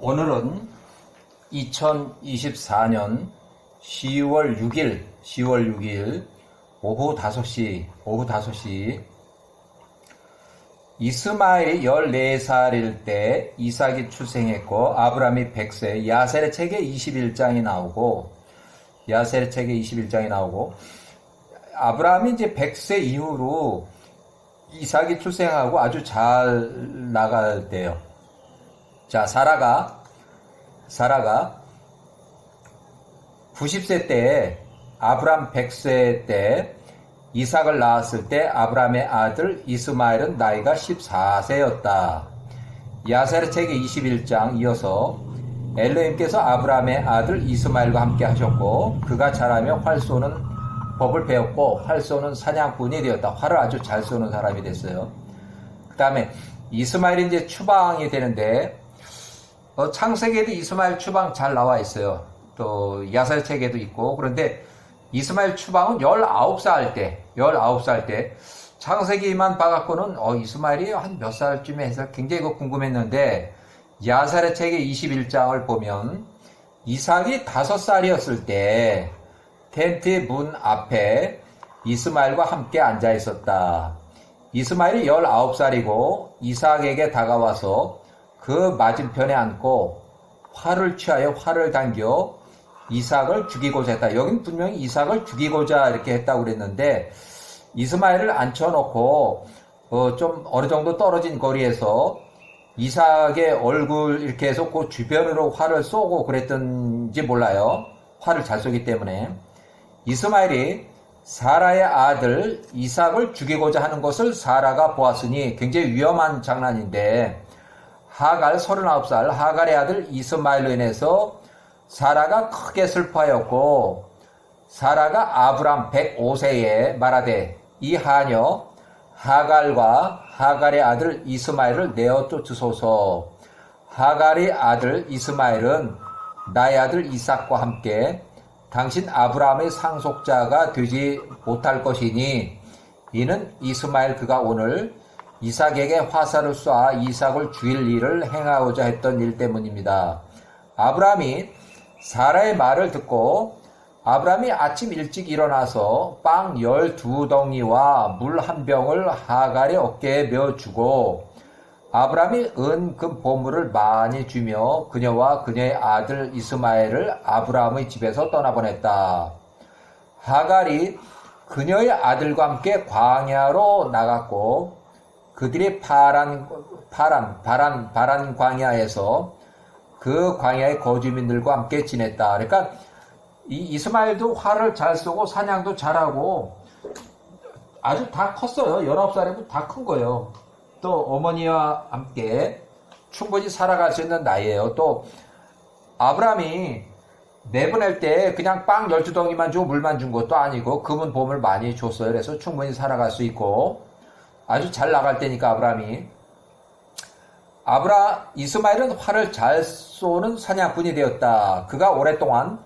오늘은 2024년 10월 6일 오후 5시 이스마엘이 14살일 때 이삭이 출생했고 아브라함이 100세 야셀의 책에 21장이 나오고 아브라함이 이제 100세 이후로 이삭이 출생하고 아주 잘 나갈 때요. 자, 사라가 90세 때 아브라함 100세 때 이삭을 낳았을 때 아브라함의 아들 이스마엘은 나이가 14세였다. 야셀의 책의 21장 이어서 엘로힘께서 아브라함의 아들 이스마엘과 함께 하셨고 그가 자라며 활 쏘는 법을 배웠고 활 쏘는 사냥꾼이 되었다. 활을 아주 잘 쏘는 사람이 됐어요. 그 다음에 이스마엘이 이제 추방이 되는데 창세기에도 이스마엘 추방 잘 나와 있어요. 또 야살 책에도 있고. 그런데 이스마엘 추방은 19살 때 창세기만 봐갖고는 이스마엘이 한 몇 살쯤에 해서 굉장히 궁금했는데 야살의 책의 21장을 보면 이삭이 5살이었을 때 텐트의 문 앞에 이스마엘과 함께 앉아 있었다. 이스마엘이 19살이고 이삭에게 다가와서 그 맞은편에 앉고 활을 취하여 활을 당겨 이삭을 죽이고자 했다. 여긴 분명히 이삭을 죽이고자 이렇게 했다고 그랬는데 이스마엘을 앉혀놓고 좀 어느 정도 떨어진 거리에서 이삭의 얼굴 이렇게 해서 그 주변으로 활을 쏘고 그랬던지 몰라요. 활을 잘 쏘기 때문에. 이스마엘이 사라의 아들 이삭을 죽이고자 하는 것을 사라가 보았으니 굉장히 위험한 장난인데 하갈 39살 하갈의 아들 이스마엘로 인해서 사라가 크게 슬퍼하였고 사라가 아브람 105세에 말하되 이 하녀 하갈과 하갈의 아들 이스마엘을 내어 쫓으소서. 하갈의 아들 이스마엘은 나의 아들 이삭과 함께 당신 아브라함의 상속자가 되지 못할 것이니 이는 이스마엘 그가 오늘 이삭에게 화살을 쏴 이삭을 죽일 일을 행하고자 했던 일 때문입니다. 아브라함이 사라의 말을 듣고 아브라함이 아침 일찍 일어나서 빵 12덩이와 물 한 병을 하갈의 어깨에 메어주고 아브라함이 은, 금, 보물을 많이 주며 그녀와 그녀의 아들 이스마엘을 아브라함의 집에서 떠나보냈다. 하갈이 그녀의 아들과 함께 광야로 나갔고 그들이 파란 광야에서 그 광야의 거주민들과 함께 지냈다. 그러니까 이 이스마엘도 활을 잘 쏘고 사냥도 잘하고 아주 다 컸어요. 19살이면 다 큰 거예요. 또 어머니와 함께 충분히 살아갈 수 있는 나이예요. 또 아브라함이 내보낼 때 그냥 빵 12덩이만 주고 물만 준 것도 아니고 금은 보물 많이 줬어요. 그래서 충분히 살아갈 수 있고 아주 잘 나갈 때니까 아브라함이 이스마엘은 활을 잘 쏘는 사냥꾼이 되었다. 그가 오랫동안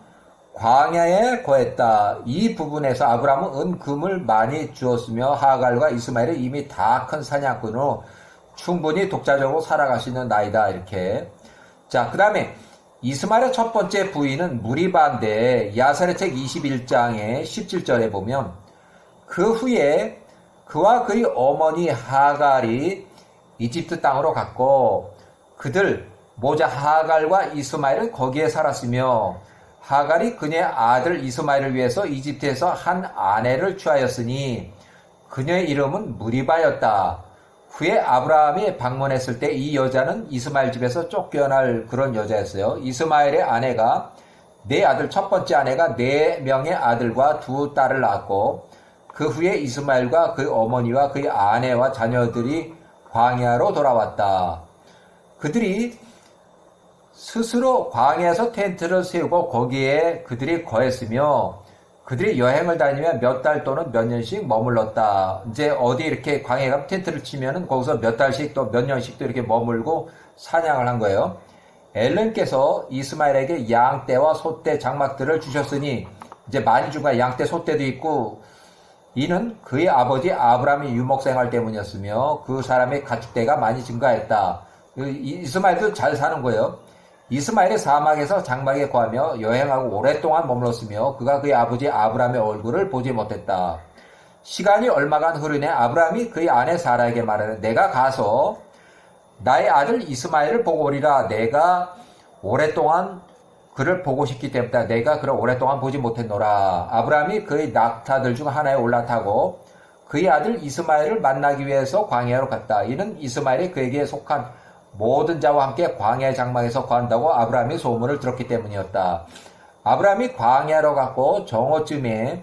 광야에 거했다. 이 부분에서 아브라함은 은, 금을 많이 주었으며 하갈과 이스마엘은 이미 다 큰 사냥꾼으로 충분히 독자적으로 살아갈 수 있는 나이다. 이렇게. 자, 그 다음에 이스마엘의 첫 번째 부인은 무리바인데 야살의 책 21장의 17절에 보면 그 후에 그와 그의 어머니 하갈이 이집트 땅으로 갔고 그들 모자 하갈과 이스마엘은 거기에 살았으며 하갈이 그녀의 아들 이스마엘을 위해서 이집트에서 한 아내를 취하였으니 그녀의 이름은 무리바였다. 후에 아브라함이 방문했을 때 이 여자는 이스마엘 집에서 쫓겨날 그런 여자였어요. 이스마엘의 아내가 첫 번째 아내가 4명의 아들과 2딸을 낳았고 그 후에 이스마엘과 그 어머니와 그의 아내와 자녀들이 광야로 돌아왔다. 그들이 스스로 광야에서 텐트를 세우고 거기에 그들이 거했으며 그들이 여행을 다니며 몇 달 또는 몇 년씩 머물렀다. 이제 어디 이렇게 광야에 가면 텐트를 치면은 거기서 몇 달씩 또 몇 년씩 또 이렇게 머물고 사냥을 한 거예요. 엘론께서 이스마엘에게 양떼와 소떼 장막들을 주셨으니 이제 많이 준 거야. 양떼 소떼도 있고 이는 그의 아버지 아브라함이 유목생활 때문이었으며 그 사람의 가축대가 많이 증가했다. 이스마엘도 잘 사는 거예요. 이스마엘이 사막에서 장막에 거하며 여행하고 오랫동안 머물렀으며 그가 그의 아버지 아브라함의 얼굴을 보지 못했다. 시간이 얼마간 흐르네 아브라함이 그의 아내 사라에게 말하되 내가 가서 나의 아들 이스마엘을 보고 오리라. 내가 오랫동안 그를 보고 싶기 때문에 내가 그를 오랫동안 보지 못했노라. 아브라함이 그의 낙타들 중 하나에 올라타고 그의 아들 이스마엘을 만나기 위해서 광야로 갔다. 이는 이스마엘이 그에게 속한 모든 자와 함께 광야 장막에서 거한다고 아브라함이 소문을 들었기 때문이었다. 아브라함이 광야로 갔고 정오쯤에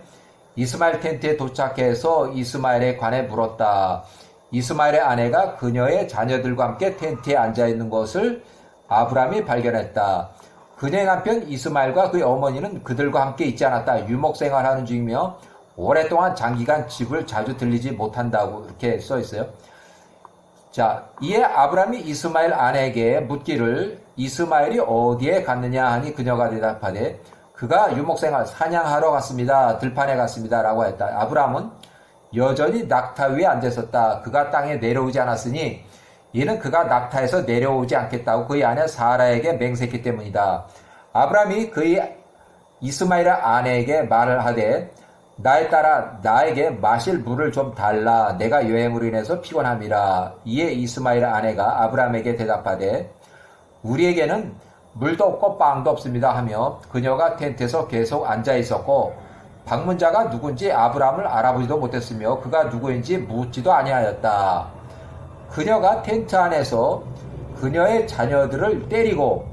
이스마엘 텐트에 도착해서 이스마엘에 관해 물었다. 이스마엘의 아내가 그녀의 자녀들과 함께 텐트에 앉아있는 것을 아브라함이 발견했다. 그녀의 남편 이스마엘과 그의 어머니는 그들과 함께 있지 않았다. 유목생활하는 중이며 오랫동안 장기간 집을 자주 들리지 못한다고 이렇게 써 있어요. 자, 이에 아브라함이 이스마엘 아내에게 묻기를 이스마엘이 어디에 갔느냐 하니 그녀가 대답하되 그가 유목생활 사냥하러 갔습니다. 들판에 갔습니다. 라고 했다. 아브라함은 여전히 낙타 위에 앉아 있었다. 그가 땅에 내려오지 않았으니 이는 그가 낙타에서 내려오지 않겠다고 그의 아내 사라에게 맹세했기 때문이다. 아브라함이 그의 이스마엘의 아내에게 말을 하되 나에 따라 나에게 마실 물을 좀 달라. 내가 여행으로 인해서 피곤함이라. 이에 이스마엘의 아내가 아브라함에게 대답하되 우리에게는 물도 없고 빵도 없습니다 하며 그녀가 텐트에서 계속 앉아 있었고 방문자가 누군지 아브라함을 알아보지도 못했으며 그가 누구인지 묻지도 아니하였다. 그녀가 텐트 안에서 그녀의 자녀들을 때리고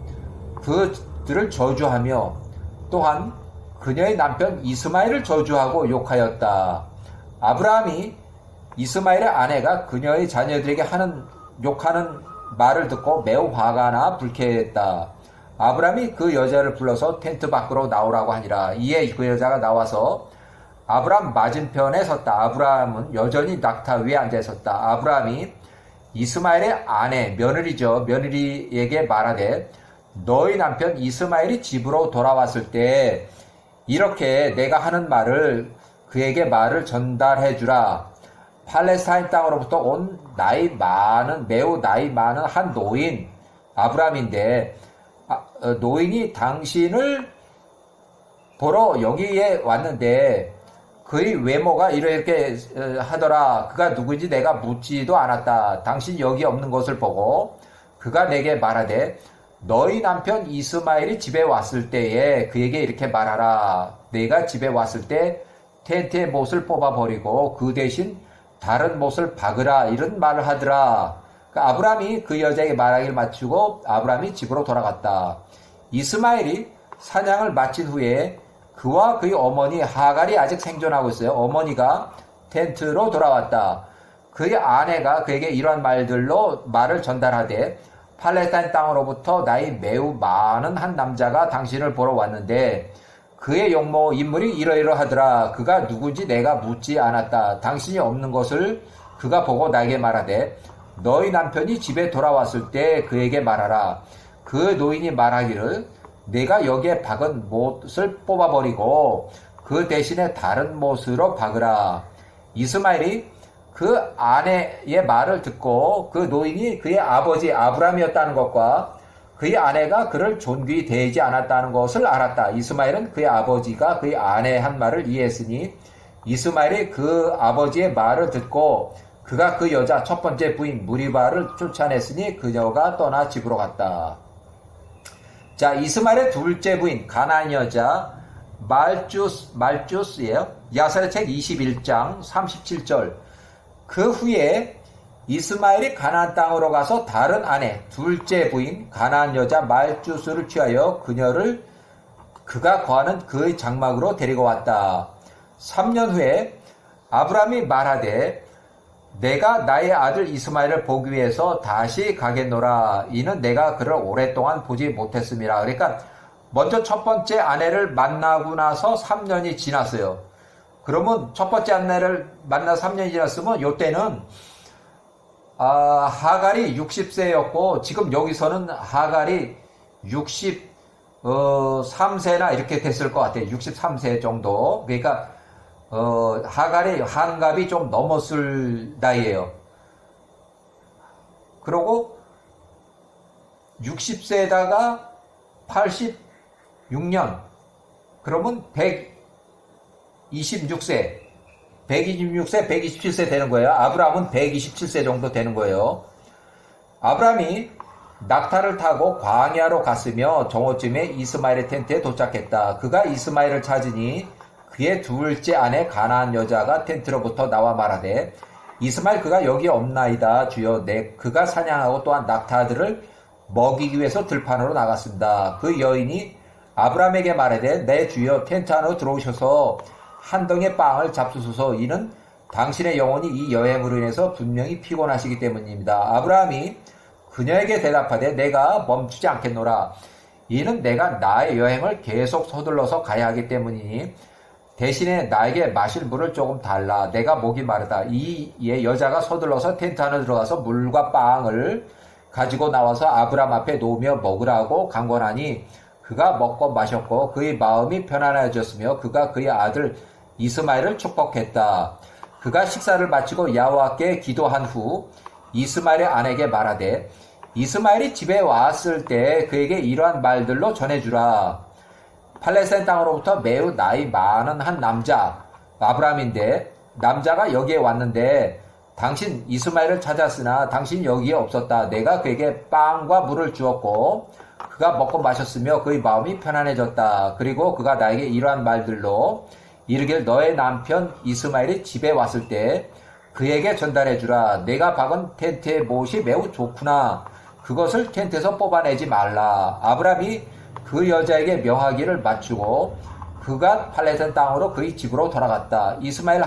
그들을 저주하며 또한 그녀의 남편 이스마엘을 저주하고 욕하였다. 아브라함이 이스마엘의 아내가 그녀의 자녀들에게 욕하는 말을 듣고 매우 화가 나 불쾌했다. 아브라함이 그 여자를 불러서 텐트 밖으로 나오라고 하니라. 이에 그 여자가 나와서 아브라함 맞은편에 섰다. 아브라함은 여전히 낙타 위에 앉아 있었다. 아브라함이 이스마엘의 아내, 며느리에게 말하되 너희 남편 이스마엘이 집으로 돌아왔을 때 이렇게 내가 하는 말을 그에게 말을 전달해 주라. 팔레스타인 땅으로부터 온 매우 나이 많은 한 노인 아브라함인데 노인이 당신을 보러 여기에 왔는데 그의 외모가 이렇게 하더라. 그가 누구인지 내가 묻지도 않았다. 당신이 여기 없는 것을 보고 그가 내게 말하되 너희 남편 이스마엘이 집에 왔을 때에 그에게 이렇게 말하라. 내가 집에 왔을 때 텐트의 못을 뽑아버리고 그 대신 다른 못을 박으라. 이런 말을 하더라. 그러니까 아브라함이 그 여자에게 말하기를 마치고 아브라함이 집으로 돌아갔다. 이스마엘이 사냥을 마친 후에 그와 그의 어머니 하갈이 아직 생존하고 있어요. 어머니가 텐트로 돌아왔다. 그의 아내가 그에게 이러한 말을 전달하되 팔레스타인 땅으로부터 나이 매우 많은 한 남자가 당신을 보러 왔는데 그의 인물이 이러이러하더라. 그가 누군지 내가 묻지 않았다. 당신이 없는 것을 그가 보고 나에게 말하되 너희 남편이 집에 돌아왔을 때 그에게 말하라. 그 노인이 말하기를 내가 여기에 박은 못을 뽑아버리고 그 대신에 다른 못으로 박으라. 이스마엘이 그 아내의 말을 듣고 그 노인이 그의 아버지 아브라함이었다는 것과 그의 아내가 그를 존귀히 대하지 않았다는 것을 알았다. 이스마엘은 그의 아버지가 그의 아내의 한 말을 이해했으니 이스마엘이 그 아버지의 말을 듣고 그가 그 여자 첫 번째 부인 무리바를 쫓아냈으니 그녀가 떠나 집으로 갔다. 자, 이스마엘의 둘째 부인 가나안 여자 말주스예요. 야살의 책 21장 37절. 그 후에 이스마엘이 가나안 땅으로 가서 다른 아내 둘째 부인 가나안 여자 말주스를 취하여 그녀를 그가 거하는 그의 장막으로 데리고 왔다. 3년 후에 아브라함이 말하되 내가 나의 아들 이스마엘을 보기 위해서 다시 가겠노라. 이는 내가 그를 오랫동안 보지 못했음이라. 그러니까 먼저 첫 번째 아내를 만나고 나서 3년이 지났어요. 그러면 첫 번째 아내를 만나 3년이 지났으면 이때는 하갈이 60세였고 지금 여기서는 하갈이 63세나 이렇게 됐을 것 같아요. 63세 정도. 그러니까 하갈이 한갑이 좀 넘었을 나이에요. 그리고 60세에다가 86년, 그러면 126세, 127세 되는 거예요. 아브라함은 127세 정도 되는 거예요. 아브라함이 낙타를 타고 광야로 갔으며 정오쯤에 이스마엘의 텐트에 도착했다. 그가 이스마엘을 찾으니 그의 둘째 아내 가나안 여자가 텐트로부터 나와 말하되 이스마엘 그가 여기 없나이다 주여. 그가 사냥하고 또한 낙타들을 먹이기 위해서 들판으로 나갔습니다. 그 여인이 아브라함에게 말하되 내 주여 텐트 안으로 들어오셔서 한 덩이의 빵을 잡수소서. 이는 당신의 영혼이 이 여행으로 인해서 분명히 피곤하시기 때문입니다. 아브라함이 그녀에게 대답하되 내가 멈추지 않겠노라. 이는 내가 나의 여행을 계속 서둘러서 가야 하기 때문이니 대신에 나에게 마실 물을 조금 달라. 내가 목이 마르다. 이에 여자가 서둘러서 텐트 안에 들어가서 물과 빵을 가지고 나와서 아브라함 앞에 놓으며 먹으라고 강권하니 그가 먹고 마셨고 그의 마음이 편안해졌으며 그가 그의 아들 이스마엘을 축복했다. 그가 식사를 마치고 야호와께 기도한 후 이스마엘의 아내에게 말하되 이스마엘이 집에 왔을 때 그에게 이러한 말들로 전해주라. 팔레스타인 땅으로부터 매우 나이 많은 한 남자 아브라함인데 남자가 여기에 왔는데 당신 이스마엘을 찾았으나 당신이 여기에 없었다. 내가 그에게 빵과 물을 주었고 그가 먹고 마셨으며 그의 마음이 편안해졌다. 그리고 그가 나에게 이러한 말들로 이르길 너의 남편 이스마엘이 집에 왔을 때 그에게 전달해주라. 내가 박은 텐트의 못이 매우 좋구나. 그것을 텐트에서 뽑아내지 말라. 아브라함이 그 여자에게 명하기를 맞추고 그가 팔레스타인 땅으로 그의 집으로 돌아갔다. 이스마엘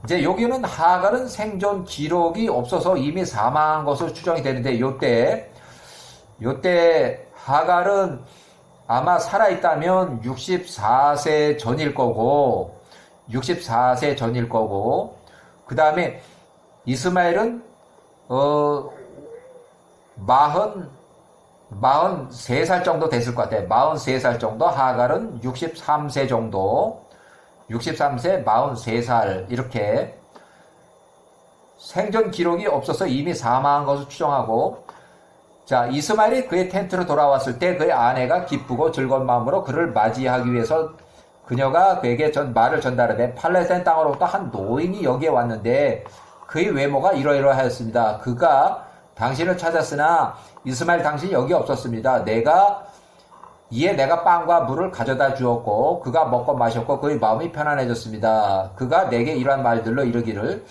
이제 여기는 하갈은 생존 기록이 없어서 이미 사망한 것으로 추정이 되는데 요때 하갈은 아마 살아있다면 64세 전일 거고 그 다음에 이스마엘은 43살 정도 됐을 것 같아요. 43살 정도. 하갈은 63세 정도. 63세, 43살 이렇게 생존 기록이 없어서 이미 사망한 것을 추정하고 자 이스마엘이 그의 텐트로 돌아왔을 때 그의 아내가 기쁘고 즐거운 마음으로 그를 맞이하기 위해서 그녀가 그에게 말을 전달하되 팔레스타인 땅으로부터 한 노인이 여기에 왔는데 그의 외모가 이러이러하였습니다. 그가 당신을 찾았으나 이스마엘 당신이 여기 없었습니다. 이에 내가 빵과 물을 가져다 주었고 그가 먹고 마셨고 그의 마음이 편안해졌습니다. 그가 내게 이러한 말들로 이르기를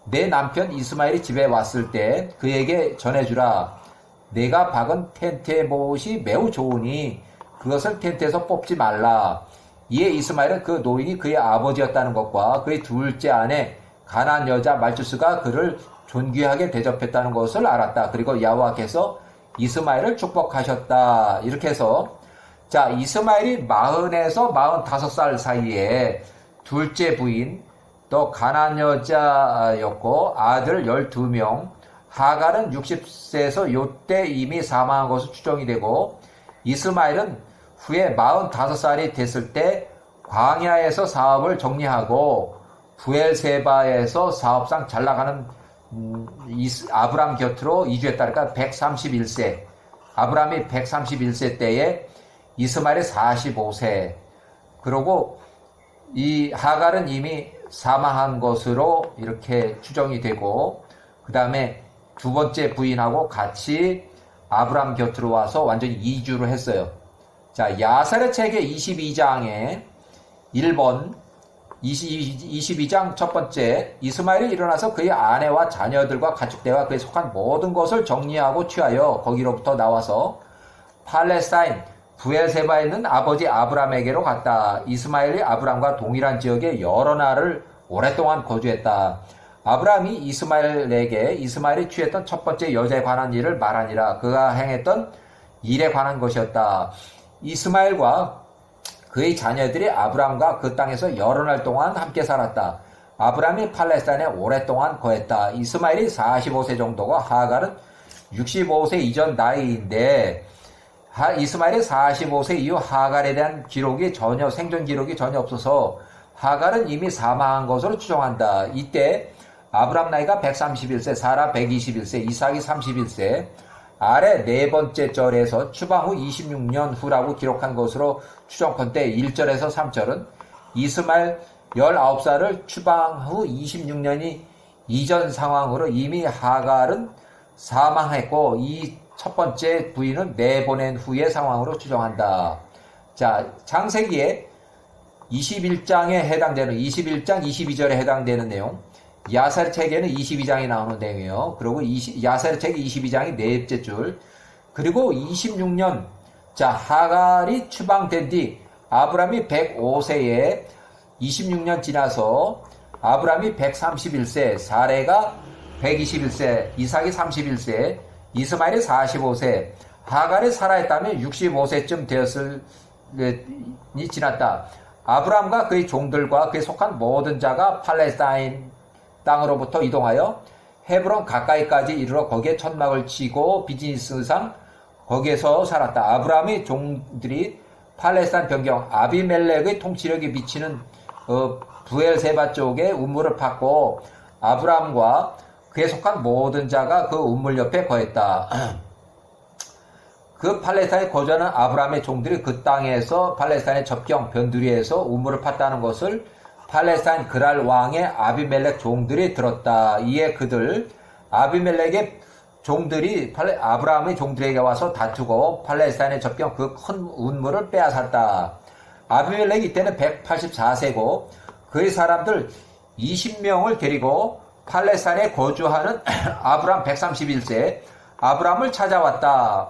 내 남편 이스마엘이 집에 왔을 때 그에게 전해주라. 내가 박은 텐트의 못이 매우 좋으니 그것을 텐트에서 뽑지 말라. 이에 이스마엘은 그 노인이 그의 아버지였다는 것과 그의 둘째 아내 가나안 여자 말주스가 그를 존귀하게 대접했다는 것을 알았다. 그리고 야호와께서 이스마엘을 축복하셨다. 이렇게 해서 자 이스마엘이 40에서 45살 사이에 둘째 부인 또 가나안 여자였고 아들 12명 하갈은 60세에서 요때 이미 사망한 것으로 추정이 되고 이스마엘은 후에 45살이 됐을 때 광야에서 사업을 정리하고 부엘세바에서 사업상 잘 나가는 아브람 곁으로 이주했다. 그러니까 131세 아브람이 131세 때에 이스마엘이 45세 그리고 이 하갈은 이미 사망한 것으로 이렇게 추정이 되고 그 다음에 두 번째 부인하고 같이 아브람 곁으로 와서 완전히 이주를 했어요. 자 야사렛 책의 22장에 1번 22장 첫 번째 이스마엘이 일어나서 그의 아내와 자녀들과 가축대와 그에 속한 모든 것을 정리하고 취하여 거기로부터 나와서 팔레스타인 부엘세바에 있는 아버지 아브람에게로 갔다. 이스마엘이 아브람과 동일한 지역에 여러 날을 오랫동안 거주했다. 아브람이 이스마엘에게 이스마엘이 취했던 첫 번째 여자에 관한 일을 말하니라. 그가 행했던 일에 관한 것이었다. 이스마엘과 그의 자녀들이 아브람과 그 땅에서 여러 날 동안 함께 살았다. 아브람이 팔레스타인에 오랫동안 거했다. 이스마엘이 45세 정도고 하갈은 65세 이전 나이인데 이스마엘이 45세 이후 하갈에 대한 생존 기록이 전혀 없어서 하갈은 이미 사망한 것으로 추정한다. 이때 아브람 나이가 131세, 사라 121세, 이삭이 31세, 아래 네 번째 절에서 추방 후 26년 후라고 기록한 것으로 추정컨대 1절에서 3절은 이스마엘 19살을 추방 후 26년이 이전 상황으로 이미 하갈은 사망했고 이 첫 번째 부인은 내보낸 후의 상황으로 추정한다. 자, 창세기에 21장에 해당되는 21장 22절에 해당되는 내용, 야살 책에는 22장이 나오는 내용이에요. 그리고 야살 책 22장이 넷째 줄. 그리고 26년, 자, 하갈이 추방된 뒤 아브람이 105세에 26년 지나서 아브람이 131세, 사레가 121세, 이삭이 31세, 이스마엘이 45세, 하갈이 살아있다면 65세쯤 되었을니 지났다. 아브람과 그의 종들과 그에 속한 모든 자가 팔레스타인 땅으로부터 이동하여 헤브론 가까이까지 이르러 거기에 천막을 치고 비즈니스상 거기에서 살았다. 아브람의 종들이 팔레스타인 변경 아비멜렉의 통치력이 미치는 부엘세바 쪽에 우물을 팠고 아브람과 그에 속한 모든 자가 그 우물 옆에 거했다. 그 팔레스타인에 거주하는 아브람의 종들이 그 땅에서 팔레스타인의 접경 변두리에서 우물을 팠다는 것을 팔레스타인 그랄 왕의 아비멜렉 종들이 들었다. 이에 그들 아비멜렉의 종들이 아브라함의 종들에게 와서 다투고 팔레스타인의 접경 그 큰 우물을 빼앗았다. 아비멜렉이 이때는 184세고 그의 사람들 20명을 데리고 팔레스타인에 거주하는 아브람 131세 아브람을 찾아왔다.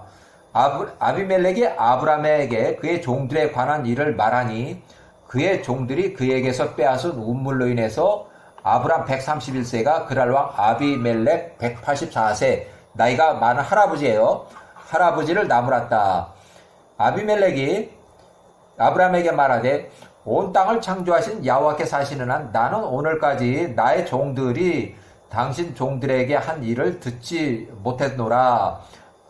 아비멜렉이 아브람에게 그의 종들에 관한 일을 말하니 그의 종들이 그에게서 빼앗은 우물로 인해서 아브람 131세가 그랄왕 아비멜렉 184세 나이가 많은 할아버지예요. 할아버지를 나무랐다. 아비멜렉이 아브람에게 말하되 온 땅을 창조하신 야호와께 사시는 한 나는 오늘까지 나의 종들이 당신 종들에게 한 일을 듣지 못했노라.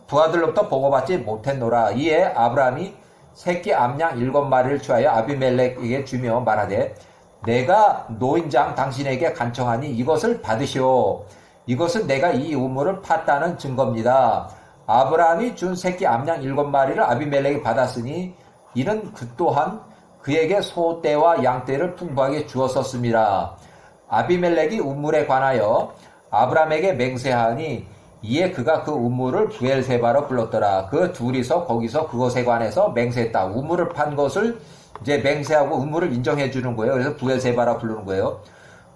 부하들로부터 보고받지 못했노라. 이에 아브람이 새끼 암양 7마리를 취하여 아비멜렉에게 주며 말하되 내가 노인장 당신에게 간청하니 이것을 받으시오. 이것은 내가 이 우물을 팠다는 증거입니다. 아브람이 준 새끼 암양 7마리를 아비멜렉이 받았으니 이는 그 또한 그에게 소떼와 양떼를 풍부하게 주었었습니다. 아비멜렉이 우물에 관하여 아브람에게 맹세하니 이에 그가 그 우물을 부엘세바로 불렀더라. 그 둘이서 거기서 그것에 관해서 맹세했다. 우물을 판 것을 이제 맹세하고 우물을 인정해 주는 거예요. 그래서 부엘세바라 부르는 거예요.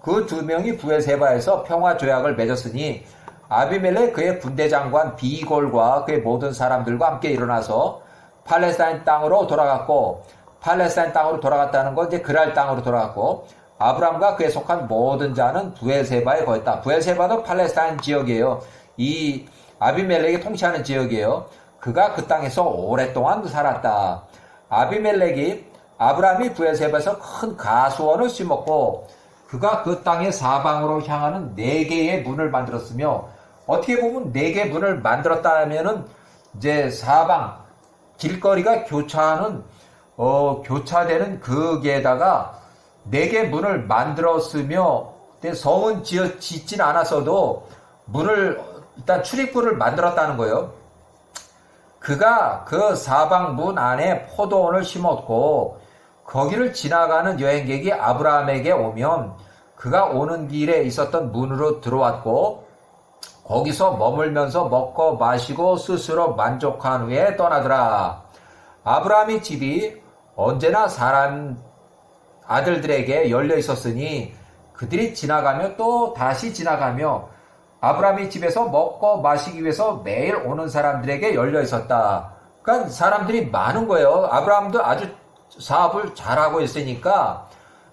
그 두 명이 부엘세바에서 평화 조약을 맺었으니 아비멜렉 그의 군대 장관 비골과 그의 모든 사람들과 함께 일어나서 팔레스타인 땅으로 돌아갔고 팔레스타인 땅으로 돌아갔다는 건 이제 그랄 땅으로 돌아갔고 아브람과 그에 속한 모든 자는 부엘세바에 거했다. 부엘세바도 팔레스타인 지역이에요. 이 아비멜렉이 통치하는 지역이에요. 그가 그 땅에서 오랫동안 살았다. 아브람이 부엘세바에서 큰 가수원을 심었고 그가 그 땅의 사방으로 향하는 4개의 문을 만들었으며 어떻게 보면 4개의 문을 만들었다면은 이제 사방 길거리가 교차되는 거기에다가 4개 문을 만들었으며 성은 짓진 않았어도 문을 일단 출입구를 만들었다는 거예요. 그가 그 사방 문 안에 포도원을 심었고 거기를 지나가는 여행객이 아브라함에게 오면 그가 오는 길에 있었던 문으로 들어왔고 거기서 머물면서 먹고 마시고 스스로 만족한 후에 떠나더라. 아브라함의 집이 언제나 사람 아들들에게 열려 있었으니 그들이 지나가며 또 다시 지나가며 아브라함의 집에서 먹고 마시기 위해서 매일 오는 사람들에게 열려 있었다. 그러니까 사람들이 많은 거예요. 아브라함도 아주 사업을 잘하고 있으니까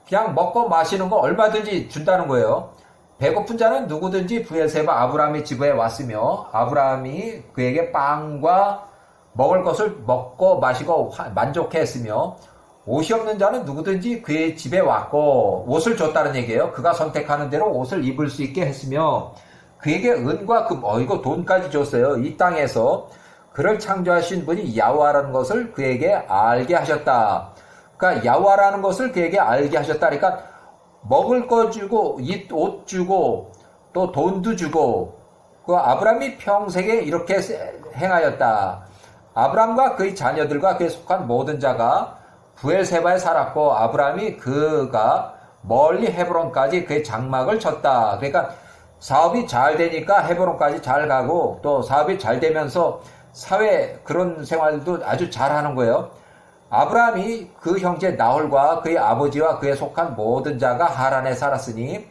그냥 먹고 마시는 거 얼마든지 준다는 거예요. 배고픈 자는 누구든지 부엘세바 아브라함의 집에 왔으며 아브라함이 그에게 빵과 먹을 것을 먹고 마시고 만족했으며 옷이 없는 자는 누구든지 그의 집에 왔고 옷을 줬다는 얘기예요. 그가 선택하는 대로 옷을 입을 수 있게 했으며 그에게 은과 금, 이거 돈까지 줬어요. 이 땅에서 그를 창조하신 분이 야호와라는 것을 그에게 알게 하셨다. 그러니까 야호와라는 것을 그에게 알게 하셨다. 그러니까 먹을 거 주고 옷 주고 또 돈도 주고 그 아브람이 평생에 이렇게 행하였다. 아브람과 그의 자녀들과 그에 속한 모든 자가 부엘세바에 살았고 아브람이 그가 멀리 헤브론까지 그의 장막을 쳤다. 그러니까 사업이 잘 되니까 헤브론까지 잘 가고 또 사업이 잘 되면서 사회 그런 생활도 아주 잘하는 거예요. 아브라함이 그 형제 나홀과 그의 아버지와 그에 속한 모든 자가 하란에 살았으니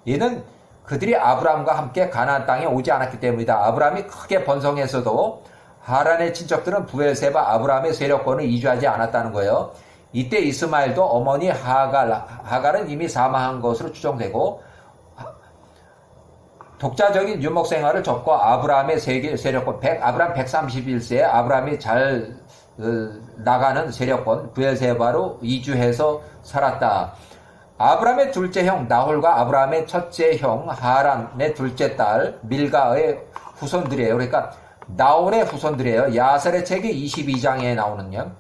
이는 그들이 아브라함과 함께 가나안 땅에 오지 않았기 때문이다. 아브라함이 크게 번성해서도 하란의 친척들은 부엘세바 아브라함의 세력권을 이주하지 않았다는 거예요. 이때 이스마엘도 어머니 하갈은 이미 사망한 것으로 추정되고 독자적인 유목 생활을 접고 아브라함의 세력권 아브라함 131세에 아브라함이 잘 나가는 세력권 부엘세바로 이주해서 살았다. 아브라함의 둘째 형 나홀과 아브라함의 첫째 형 하란의 둘째 딸 밀가의 후손들이에요. 그러니까 나홀의 후손들이에요. 야셀의 책이 22장에 나오는요.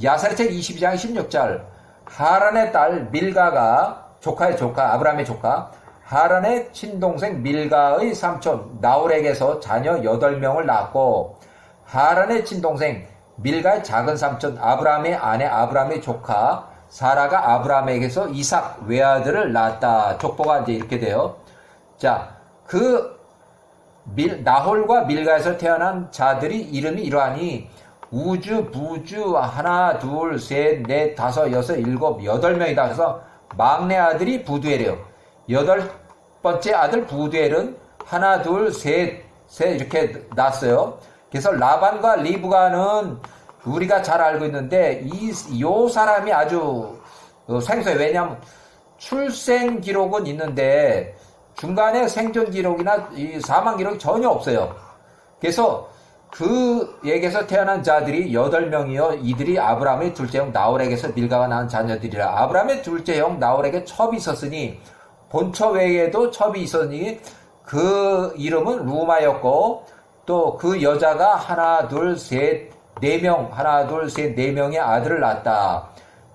야셀의 책 22장 16절 하란의 딸 밀가가 조카의 조카 아브라함의 조카 하란의 친동생 밀가의 삼촌 나홀에게서 자녀 8명을 낳았고 하란의 친동생 밀가의 작은 삼촌 아브라함의 아내 아브라함의 조카 사라가 아브라함에게서 이삭 외아들을 낳았다. 족보가 이제 이렇게 돼요. 자, 나홀과 밀가에서 태어난 자들이 이름이 이러하니 우주, 부주, 하나, 둘, 셋, 넷, 다섯, 여섯, 일곱, 8명이다. 그래서 막내 아들이 부두엘이에요. 8번째 아들 부두엘은 하나, 둘, 셋 이렇게 낳았어요. 그래서 라반과 리브가는 우리가 잘 알고 있는데 요 사람이 아주 생소해. 왜냐하면 출생 기록은 있는데 중간에 생존 기록이나 이 사망 기록이 전혀 없어요. 그래서 그에게서 태어난 자들이 8명이요. 이들이 아브라함의 둘째 형 나홀에게서 밀가가 낳은 자녀들이라. 아브라함의 둘째 형 나홀에게 첩이 있었으니 본처 외에도 첩이 있었으니 그 이름은 루마였고 또 그 여자가 하나, 둘, 셋, 4명, 하나, 둘, 셋, 4명의 아들을 낳았다.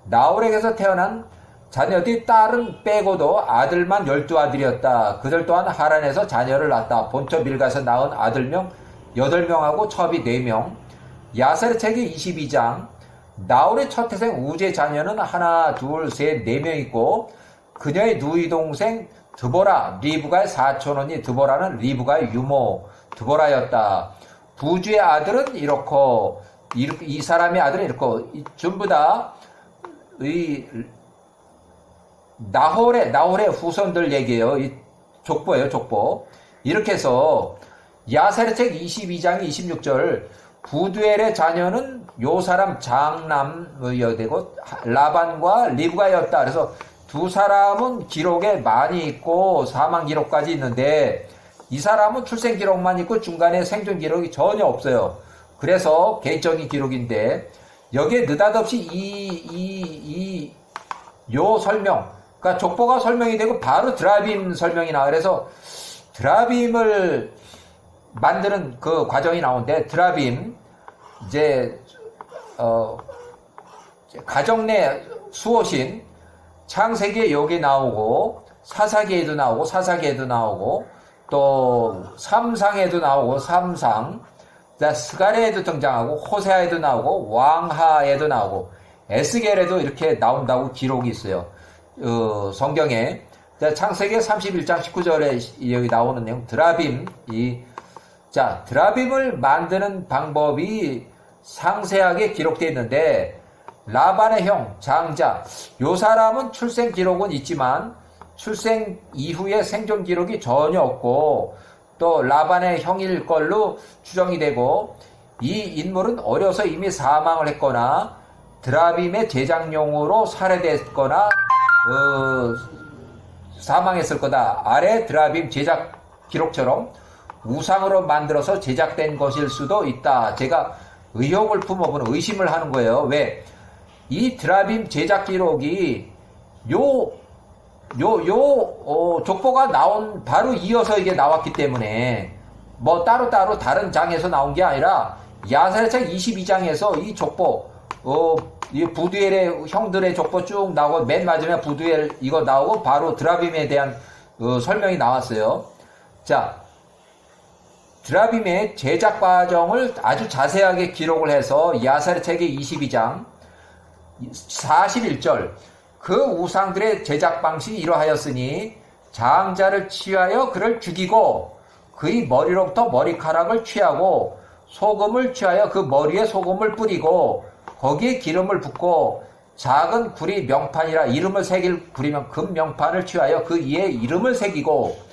나홀에게서 태어난 자녀들이 딸은 빼고도 아들만 12아들이었다. 그들 또한 하란에서 자녀를 낳았다. 본처 밀가에서 낳은 아들명 8명하고 첩이 4명. 야셀의 책이 22장 나홀의 첫 태생 우즈의 자녀는 하나, 둘, 셋, 4명 있고 그녀의 누이 동생 드보라, 리브가의 사촌언니 드보라는 리브가의 유모 드보라였다. 부주의 아들은 이렇고 이 사람의 아들은 이렇고 전부 다 나홀의 후손들 얘기예요. 이 족보예요, 족보. 이렇게 해서 야셀의 책 22장 26절 부두엘의 자녀는 요 사람 장남이어야 되고 라반과 리브가였다. 그래서 두 사람은 기록에 많이 있고 사망 기록까지 있는데 이 사람은 출생 기록만 있고 중간에 생존 기록이 전혀 없어요. 그래서 개인적인 기록인데 여기에 느닷없이 요 설명, 그러니까 족보가 설명이 되고 바로 드라빔 설명이 나와. 그래서 드라빔을 만드는 그 과정이 나오는데 드라빔 이제 가정 내 수호신 창세기에 여기 나오고 사사기에도 나오고 또 삼상에도 나오고 삼상 스가랴에도 등장하고 호세아에도 나오고 왕하에도 나오고 에스겔에도 이렇게 나온다고 기록이 있어요. 성경에 창세기 31장 19절에 여기 나오는 내용 드라빔 드라빔을 만드는 방법이 상세하게 기록되어 있는데 라반의 형 장자 요 사람은 출생 기록은 있지만 출생 이후에 생존 기록이 전혀 없고 또 라반의 형일 걸로 추정이 되고 이 인물은 어려서 이미 사망을 했거나 드라빔의 제작용으로 살해됐거나 사망했을 거다. 아래 드라빔 제작 기록처럼 우상으로 만들어서 제작된 것일 수도 있다. 제가 의혹을 품어보는 의심을 하는 거예요. 왜? 이 드라빔 제작 기록이 족보가 나온 바로 이어서 이게 나왔기 때문에 뭐 따로따로 다른 장에서 나온 게 아니라 야셀의 책 22장에서 이 족보 이 부두엘의 형들의 족보 쭉 나오고 맨 마지막에 부두엘 이거 나오고 바로 드라빔에 대한 설명이 나왔어요. 자, 드라빔의 제작 과정을 아주 자세하게 기록을 해서 야사르책의 22장 41절 그 우상들의 제작 방식이 이러하였으니 장자를 취하여 그를 죽이고 그의 머리로부터 머리카락을 취하고 소금을 취하여 그 머리에 소금을 뿌리고 거기에 기름을 붓고 작은 구리 명판이라 이름을 새길 구리면 금 명판을 취하여 그 위에 이름을 새기고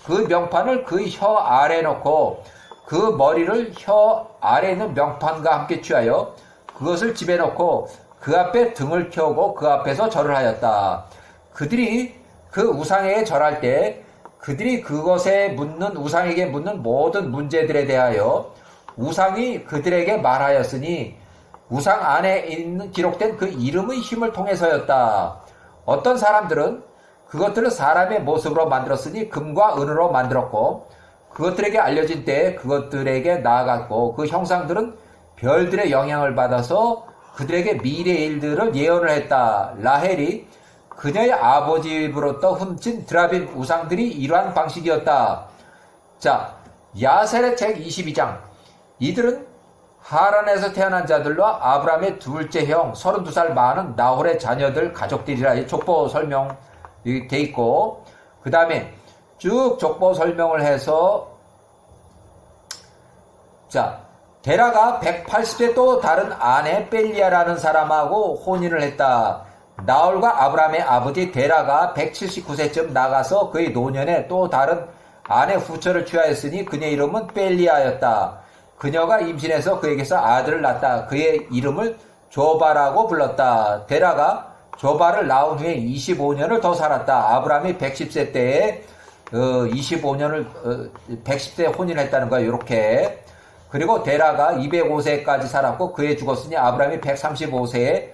그 명판을 그의 혀 아래에 놓고 그 머리를 혀 아래에 있는 명판과 함께 취하여 그것을 집에 놓고 그 앞에 등을 켜고 그 앞에서 절을 하였다. 그들이 그 우상에게 절할 때 그들이 그것에 묻는 우상에게 묻는 모든 문제들에 대하여 우상이 그들에게 말하였으니 우상 안에 있는 기록된 그 이름의 힘을 통해서였다. 어떤 사람들은 그것들을 사람의 모습으로 만들었으니 금과 은으로 만들었고 그것들에게 알려진 때에 그것들에게 나아갔고 그 형상들은 별들의 영향을 받아서 그들에게 미래의 일들을 예언을 했다. 라헬이 그녀의 아버지로부터 훔친 드라빔 우상들이 이러한 방식이었다. 자, 야셀의 책 22장 이들은 하란에서 태어난 자들과 아브라함의 둘째 형 32살 많은 나홀의 자녀들 가족들이라 족보 설명 돼 있고 그 다음에 쭉 족보 설명을 해서 자 데라가 180세 또 다른 아내 벨리아라는 사람하고 혼인을 했다. 나홀과 아브라함의 아버지 데라가 179세쯤 나가서 그의 노년에 또 다른 아내 후처를 취하였으니 그녀의 이름은 벨리아였다. 그녀가 임신해서 그에게서 아들을 낳았다. 그의 이름을 조바라고 불렀다. 데라가 조바를 낳은 후에 25년을 더 살았다. 아브라함이 110세 때에 25년을 110세에 혼인했다는 거야. 이렇게. 그리고 데라가 205세까지 살았고 그에 죽었으니 아브라함이 135세에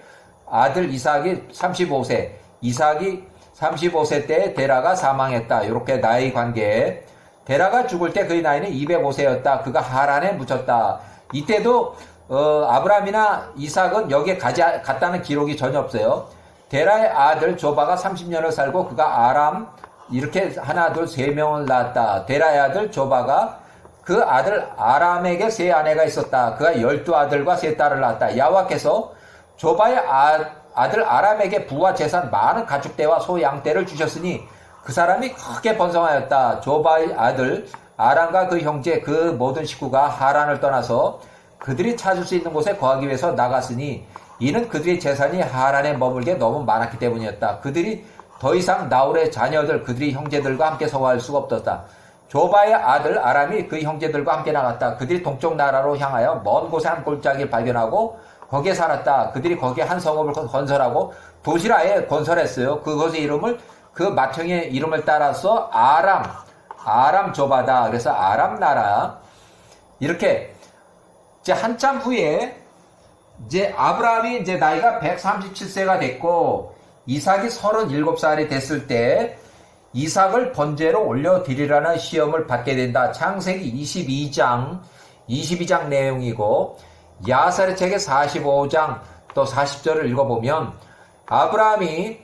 아들 이삭이 35세, 이삭이 35세 때 데라가 사망했다. 이렇게 나이 관계. 데라가 죽을 때 그의 나이는 205세였다. 그가 하란에 묻혔다. 이때도 아브라함이나 이삭은 여기에 갔다는 기록이 전혀 없어요. 데라의 아들 조바가 30년을 살고 그가 아람 이렇게 하나 둘 세 명을 낳았다. 데라의 아들 조바가 그 아들 아람에게 세 아내가 있었다. 그가 12아들과 세 딸을 낳았다. 야와께서 조바의 아들 아람에게 부와 재산 많은 가축대와 소 양떼를 주셨으니 그 사람이 크게 번성하였다. 조바의 아들 아람과 그 형제 그 모든 식구가 하란을 떠나서 그들이 찾을 수 있는 곳에 거하기 위해서 나갔으니 이는 그들의 재산이 하란에 머물게 너무 많았기 때문이었다. 그들이 더 이상 나홀의 자녀들 그들의 형제들과 함께 서거할 수가 없었다. 조바의 아들 아람이 그 형제들과 함께 나갔다. 그들이 동쪽 나라로 향하여 먼 곳에 한 골짜기를 발견하고 거기에 살았다. 그들이 거기에 한 성읍을 건설하고 도시를 아예 건설했어요. 그것의 이름을 그 맏형의 이름을 따라서 아람 조바다. 그래서 아람 나라. 이렇게 이제 한참 후에 이제 아브라함이 이제 나이가 137세가 됐고 이삭이 37살이 됐을 때 이삭을 번제로 올려드리라는 시험을 받게 된다. 창세기 22장 내용이고 야사르 책의 45장 또 40절을 읽어보면 아브라함이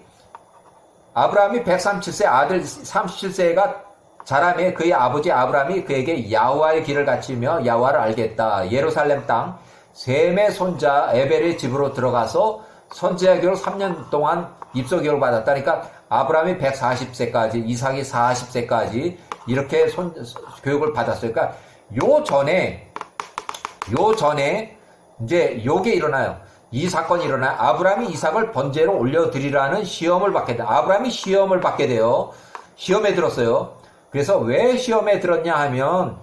137세 아들 37세가 자라매 그의 아버지 아브라함이 그에게 야훼와의 길을 갖추며 야훼와를 알겠다. 예루살렘 땅 셈의 손자 에벨의 집으로 들어가서 선지자 교육 3년 동안 입소 교육을 받았다. 그러니까 아브라함이 140세까지 이삭이 40세까지 이렇게 교육을 받았어요. 그러니까 요 전에 이제 요게 일어나요. 이 사건이 일어나요. 아브라함이 이삭을 번제로 올려드리라는 시험을 받게 돼요. 아브라함이 시험을 받게 돼요. 시험에 들었어요. 그래서 왜 시험에 들었냐 하면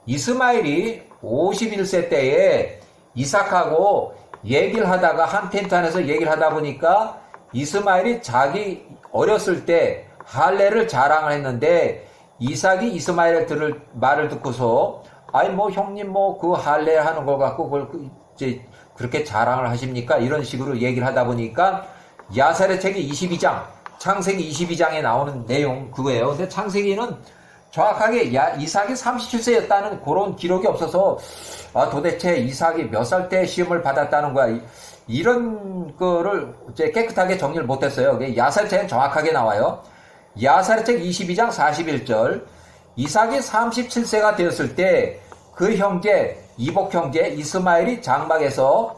이스마엘이 51세 때에 이삭하고 얘기를 하다가 한 텐트 안에서 얘기를 하다 보니까 이스마엘이 자기 어렸을 때 할례를 자랑을 했는데 이삭이 이스마엘의 말을 듣고서 아니 뭐 형님 뭐 그 할례 하는 걸 갖고 그걸 이제 그렇게 자랑을 하십니까? 이런 식으로 얘기를 하다 보니까 야사르 책이 22장 창세기 22장에 나오는 내용 그거예요. 근데 창세기는 정확하게 이삭이 37세였다는 그런 기록이 없어서 도대체 이삭이 몇 살 때 시험을 받았다는 거야. 이런 거를 이제 깨끗하게 정리를 못했어요. 야사르 책은 정확하게 나와요. 야사르 책 22장 41절 이삭이 37세가 되었을 때 그 형제 이복 형제 이스마엘이 장막에서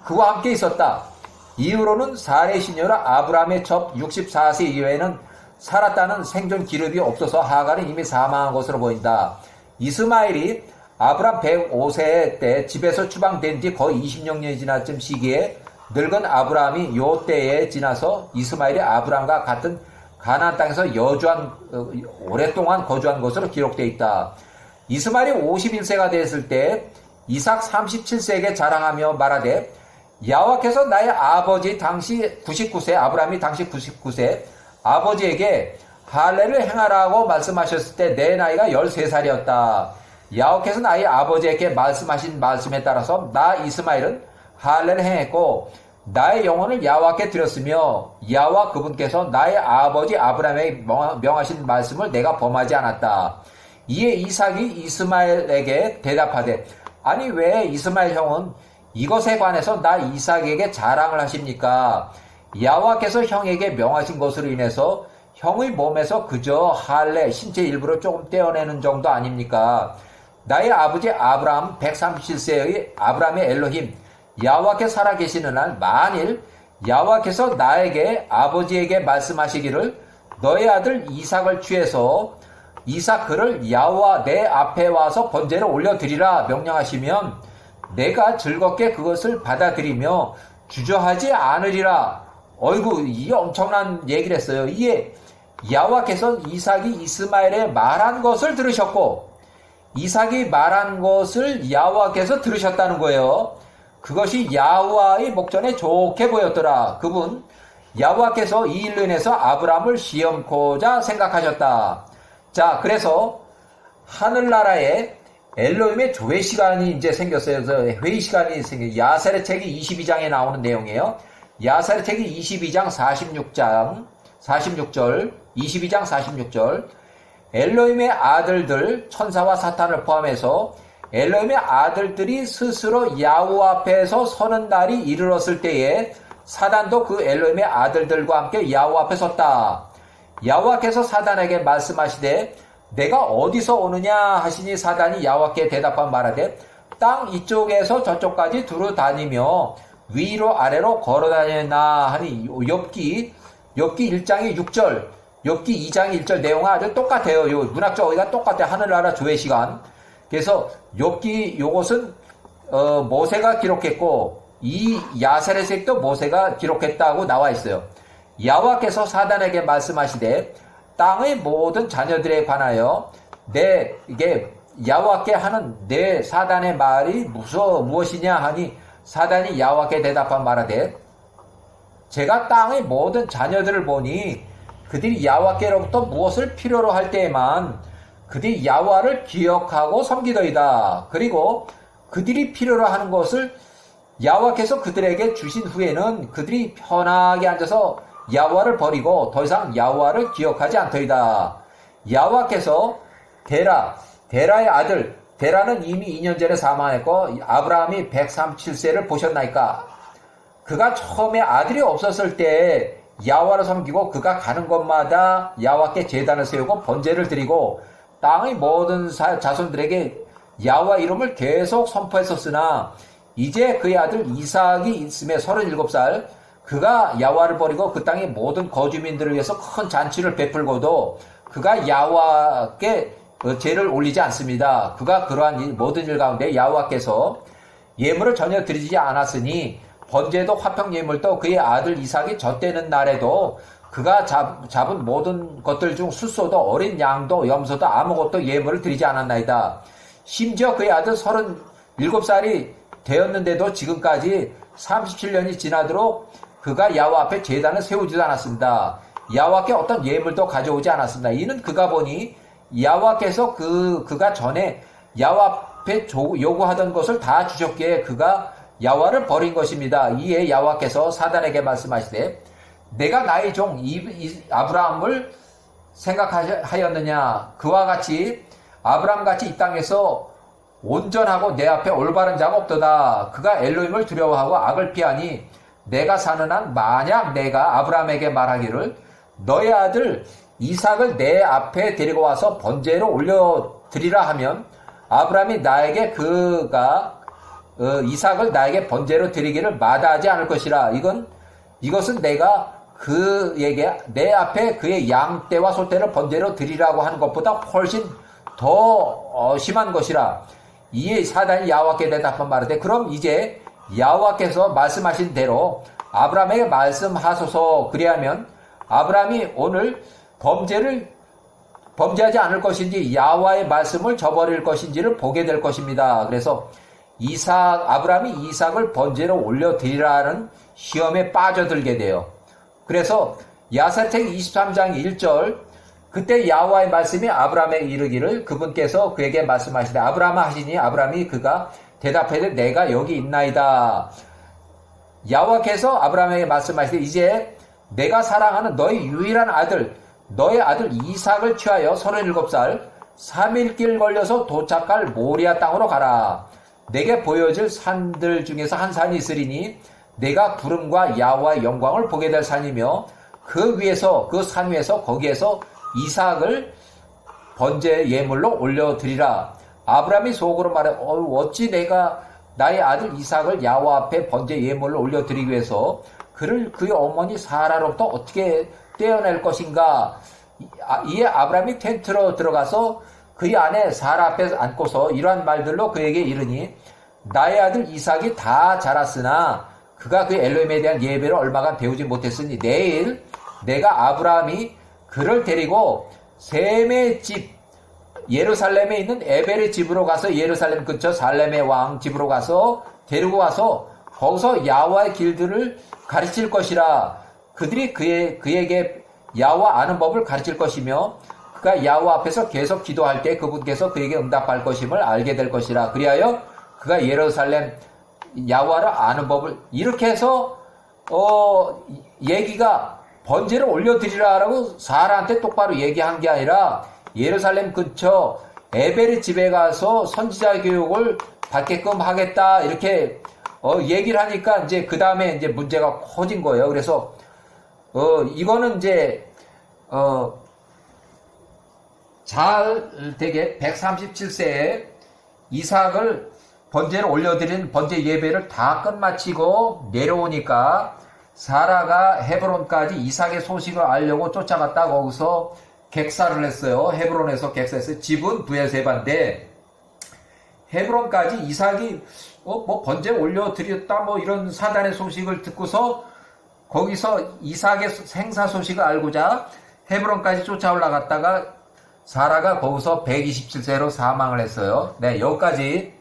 그와 함께 있었다. 이후로는 사레 시녀라 아브라함의 첩 64세 이후에는 살았다는 생존 기록이 없어서 하갈은 이미 사망한 것으로 보인다. 이스마엘이 아브라함 105세 때 집에서 추방된 뒤 거의 26년이 지난 쯤 시기에 늙은 아브라함이 요 때에 지나서 이스마엘이 아브라함과 같은 가나안 땅에서 오랫동안 거주한 것으로 기록되어 있다. 이스마엘이 51세가 되었을 때 이삭 37세에게 자랑하며 말하되 여호와께서 나의 아버지 당시 99세 아브라함이 당시 99세 아버지에게 할례를 행하라고 말씀하셨을 때 내 나이가 13살이었다. 여호와께서 나의 아버지에게 말씀하신 말씀에 따라서 나 이스마엘은 할례를 행했고 나의 영혼을 여호와께 드렸으며 여호와 그분께서 나의 아버지 아브라함에게 명하신 말씀을 내가 범하지 않았다. 이에 이삭이 이스마엘에게 대답하되 아니 왜 이스마엘 형은 이것에 관해서 나 이삭에게 자랑을 하십니까? 여호와께서 형에게 명하신 것으로 인해서 형의 몸에서 그저 할례 신체 일부를 조금 떼어내는 정도 아닙니까? 나의 아버지 아브라함 137세의 아브라함의 엘로힘 여호와께 살아계시는 날 만일 여호와께서 나에게 아버지에게 말씀하시기를 너의 아들 이삭을 취해서 이삭 그를 여호와 내 앞에 와서 번제를 올려드리라 명령하시면 내가 즐겁게 그것을 받아들이며 주저하지 않으리라. 어이구 이 엄청난 얘기를 했어요. 이에 여호와께서 이삭이 이스마엘의 말한 것을 들으셨고 이삭이 말한 것을 여호와께서 들으셨다는 거예요. 그것이 여호와의 목전에 좋게 보였더라. 그분 여호와께서 이 일로 인해서 아브라함을 시험코자 생각하셨다. 자, 그래서 하늘나라에 엘로힘의 조회 시간이 이제 생겼어요. 그래서 회의 시간이 생겨. 야세르 책이 22장에 나오는 내용이에요. 야세르 책이 22장 46절, 22장 46절. 엘로힘의 아들들 천사와 사탄을 포함해서 엘로힘의 아들들이 스스로 야후 앞에서 서는 날이 이르렀을 때에 사단도 그 엘로힘의 아들들과 함께 야후 앞에 섰다. 야후와께서 사단에게 말씀하시되 내가 어디서 오느냐 하시니 사단이 야후와께 대답한 말하되 땅 이쪽에서 저쪽까지 두루 다니며 위로 아래로 걸어다녔나 하니 욥기 1장의 6절 욥기 2장의 1절 내용은 아주 똑같아요. 요 문학적 어휘가 똑같아요. 하늘나라 조회 시간. 그래서 욥기 요것은 모세가 기록했고 이 야세르 책도 모세가 기록했다고 나와 있어요. 야호와께서 사단에게 말씀하시되 땅의 모든 자녀들에 관하여 이게 야호와께 하는 내 사단의 말이 무엇이냐 하니 사단이 야호와께 대답한 말하되 제가 땅의 모든 자녀들을 보니 그들이 야호와께로부터 무엇을 필요로 할 때에만 그들이 야호와를 기억하고 섬기더이다. 그리고 그들이 필요로 하는 것을 야호와께서 그들에게 주신 후에는 그들이 편하게 앉아서 야호와를 버리고 더 이상 야호와를 기억하지 않더이다. 야호와께서 데라의 아들 데라는 이미 2년 전에 사망했고 아브라함이 137세를 보셨나이까. 그가 처음에 아들이 없었을 때 야호와를 섬기고 그가 가는 곳마다 야호와께 제단을 세우고 번제를 드리고 땅의 모든 자손들에게 야호와 이름을 계속 선포했었으나 이제 그의 아들 이삭이 있음에 37살 그가 야호와를 버리고 그 땅의 모든 거주민들을 위해서 큰 잔치를 베풀고도 그가 야호와께 제를 올리지 않습니다. 그가 그러한 모든 일 가운데 야호와께서 예물을 전혀 드리지 않았으니 번제도 화평 예물도 그의 아들 이삭이 젖되는 날에도 그가 잡은 모든 것들 중 숫소도 어린 양도 염소도 아무것도 예물을 드리지 않았나이다. 심지어 그의 아들 37살이 되었는데도 지금까지 37년이 지나도록 그가 야호와 앞에 제단을 세우지도 않았습니다. 야호와께 어떤 예물도 가져오지 않았습니다. 이는 그가 보니 야호와께서 그가 전에 야호와 앞에 요구하던 것을 다 주셨기에 그가 야호와를 버린 것입니다. 이에 야호와께서 사단에게 말씀하시되 내가 나의 종 아브라함을 생각하였느냐. 그와 같이 아브라함같이 이 땅에서 온전하고 내 앞에 올바른 자가 없도다. 그가 엘로힘을 두려워하고 악을 피하니 내가 사는 한 만약 내가 아브라함에게 말하기를 너의 아들 이삭을 내 앞에 데리고 와서 번제로 올려드리라 하면 아브라함이 나에게 이삭을 나에게 번제로 드리기를 마다하지 않을 것이라. 이것은 내가 그에게 내 앞에 그의 양떼와 소떼를 번제로 드리라고 하는 것보다 훨씬 더 심한 것이라. 이에 사단이 야훼와께 대답한 말하되 그럼 이제 야훼와께서 말씀하신 대로 아브라함에게 말씀하소서. 그리하면 아브라함이 오늘 범죄하지 않을 것인지 야훼와의 말씀을 저버릴 것인지를 보게 될 것입니다. 그래서 아브라함이 이삭을 번제로 올려드리라는 시험에 빠져들게 돼요. 그래서 야사책 23장 1절 그때 야훼와의 말씀이 아브라함에게 이르기를 그분께서 그에게 말씀하시되 아브라함아 하시니 아브라함이 그가 대답하되 내가 여기 있나이다. 야훼와께서 아브라함에게 말씀하시되 이제 내가 사랑하는 너의 유일한 아들 너의 아들 이삭을 취하여 37살 3일길 걸려서 도착할 모리아 땅으로 가라. 내게 보여줄 산들 중에서 한 산이 있으리니 내가 구름과 야훼와의 영광을 보게 될 산이며 그 산 위에서 거기에서 이삭을 번제 예물로 올려드리라. 아브라함이 속으로 말해 어찌 내가 나의 아들 이삭을 야훼와 앞에 번제 예물로 올려드리기 위해서 그를 그의 어머니 사라로부터 어떻게 떼어낼 것인가. 이에 아브라함이 텐트로 들어가서 그의 아내 사라 앞에 앉고서 이러한 말들로 그에게 이르니 나의 아들 이삭이 다 자랐으나 그가 그 엘로힘에 대한 예배를 얼마간 배우지 못했으니 내일 내가 아브라함이 그를 데리고 셈의 집 예루살렘에 있는 에벨의 집으로 가서 예루살렘 근처 살렘의 왕 집으로 가서 데리고 와서 거기서 야훼와의 길들을 가르칠 것이라. 그들이 그에게 야훼와 아는 법을 가르칠 것이며 그가 야훼와 앞에서 계속 기도할 때 그분께서 그에게 응답할 것임을 알게 될 것이라. 그리하여 그가 예루살렘 야훼와를 아는 법을 이렇게 해서 얘기가 번제를 올려드리라라고 사라한테 똑바로 얘기한 게 아니라 예루살렘 근처 에벨의 집에 가서 선지자 교육을 받게끔 하겠다 이렇게 얘기를 하니까 이제 그 다음에 이제 문제가 커진 거예요. 그래서 이거는 이제 잘 되게 137세에 이삭을 번제를 올려드린 번제 예배를 다 끝마치고 내려오니까 사라가 헤브론까지 이삭의 소식을 알려고 쫓아갔다 거기서 객사를 했어요. 헤브론에서 객사했어요. 집은 브에세바인데 헤브론까지 이삭이 번제 올려드렸다 이런 사단의 소식을 듣고서 거기서 이삭의 생사 소식을 알고자 헤브론까지 쫓아 올라갔다가 사라가 거기서 127세로 사망을 했어요. 네, 여기까지